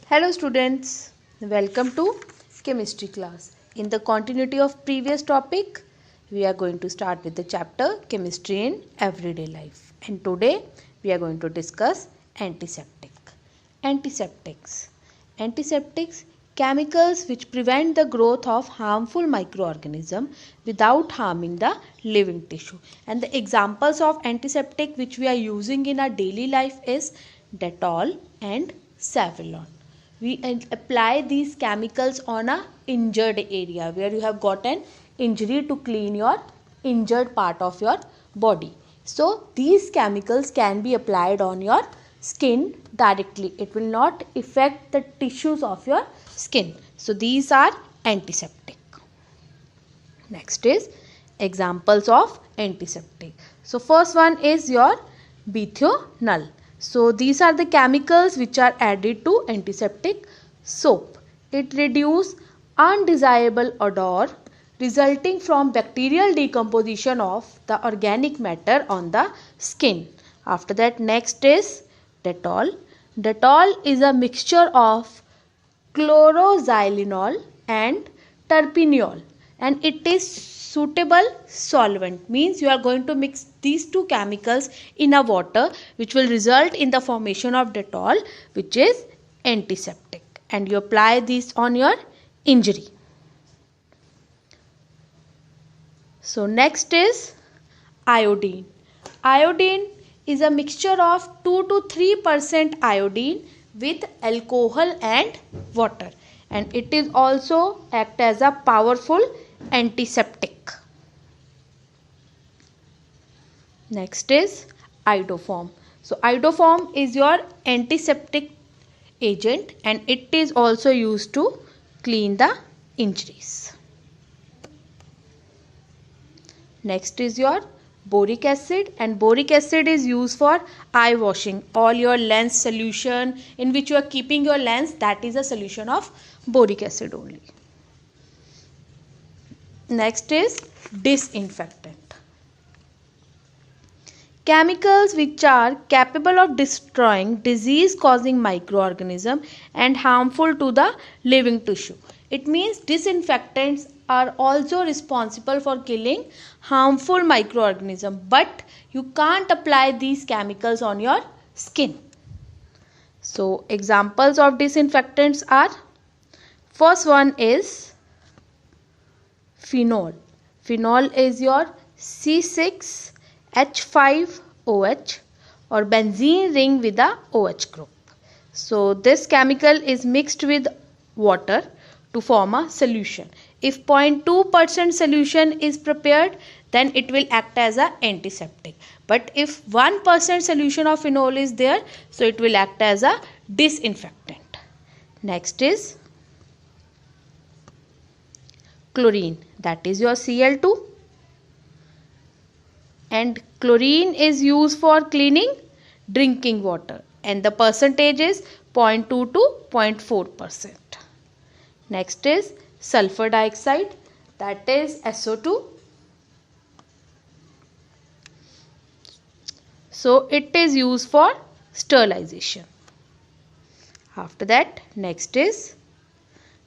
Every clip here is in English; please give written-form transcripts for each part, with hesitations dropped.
Hello students, welcome to chemistry class. In the continuity of previous topic, we are going to start with the chapter chemistry in everyday life. And today we are going to discuss antiseptic. Antiseptics. Antiseptics, chemicals which prevent the growth of harmful microorganisms without harming the living tissue. And the examples of antiseptic which we are using in our daily life is Dettol and Savlon. We apply these chemicals on a injured area where you have got an injury to clean your injured part of your body. So these chemicals can be applied on your skin directly. It will not affect the tissues of your skin. So these are antiseptic. Next is examples of antiseptic. So first one is your bithionol. So these are the chemicals which are added to antiseptic soap. It reduces undesirable odor resulting from bacterial decomposition of the organic matter on the skin. After that, next is Dettol. Dettol is a mixture of chloroxylenol and terpineol, and it is suitable solvent, means you are going to mix these two chemicals in a water which will result in the formation of Dettol, which is antiseptic, and you apply this on your injury. So next is iodine. Iodine is a mixture of 2 to 3% iodine with alcohol and water, and it is also act as a powerful antiseptic. Next is iodoform. So iodoform is your antiseptic agent, and it is also used to clean the injuries. Next is your boric acid, and boric acid is used for eye washing. All your lens solution in which you are keeping your lens, that is a solution of boric acid only. Next is disinfectant. Chemicals which are capable of destroying disease causing microorganisms and harmful to the living tissue. It means disinfectants are also responsible for killing harmful microorganisms, but you can't apply these chemicals on your skin. So examples of disinfectants are, first one is phenol. Phenol is your C6H5OH or benzene ring with a OH group. So this chemical is mixed with water to form a solution. If 0.2% solution is prepared, then it will act as an antiseptic. But if 1% solution of phenol is there, so it will act as a disinfectant. Next is chlorine, that is your Cl2, and chlorine is used for cleaning drinking water, and the percentage is 0.2 to 0.4%. Next is sulfur dioxide, that is SO2. So it is used for sterilization. After that, next is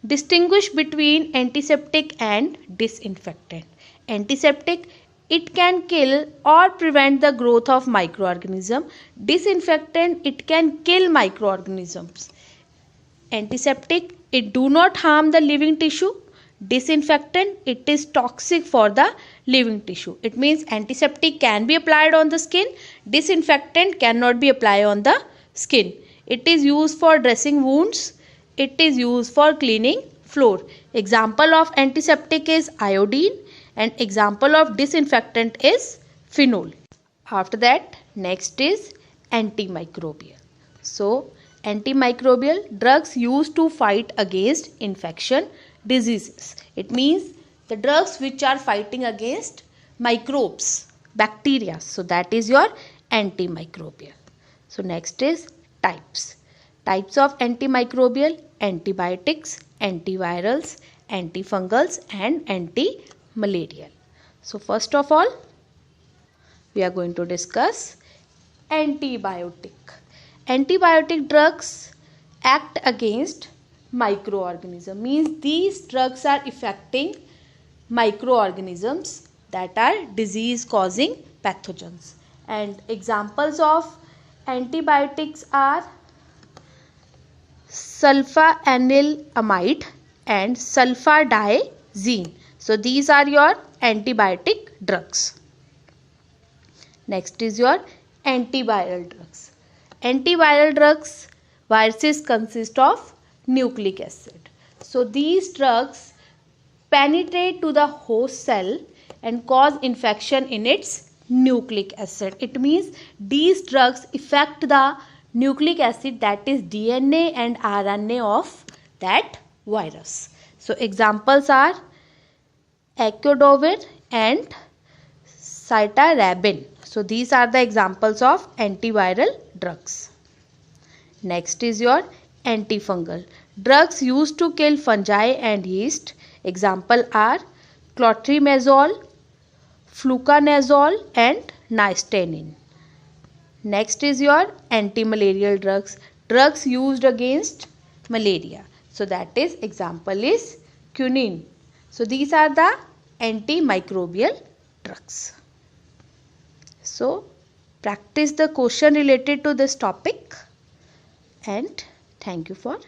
distinguish between antiseptic and disinfectant. Antiseptic, it can kill or prevent the growth of microorganisms. Disinfectant, it can kill microorganisms. Antiseptic, it do not harm the living tissue. Disinfectant, it is toxic for the living tissue. It means antiseptic can be applied on the skin. Disinfectant cannot be applied on the skin. It is used for dressing wounds. It is used for cleaning floor. Example of antiseptic is iodine, and example of disinfectant is phenol. After that, next is antimicrobial. So antimicrobial, drugs used to fight against infection diseases. It means the drugs which are fighting against microbes, bacteria. So that is your antimicrobial. So next is types. Types of antimicrobial: antibiotics, antivirals, antifungals, and antimalarial. So first of all, we are going to discuss antibiotic. Antibiotic drugs act against microorganism, means these drugs are affecting microorganisms that are disease causing pathogens. And examples of antibiotics are sulfanilamide and sulfadiazine. So these are your antibiotic drugs. Next is your antiviral drugs. Antiviral drugs, viruses consist of nucleic acid. So these drugs penetrate to the host cell and cause infection in its nucleic acid. It means these drugs affect the nucleic acid, that is DNA and RNA of that virus. So examples are Acodovir and cytarabine. So these are the examples of antiviral drugs. Next is your antifungal. Drugs used to kill fungi and yeast. Example are clotrimazole, fluconazole and nystatin. Next is your antimalarial drugs. Drugs used against malaria. So that is, example is quinine. So these are the antimicrobial drugs. So practice the question related to this topic, and thank you for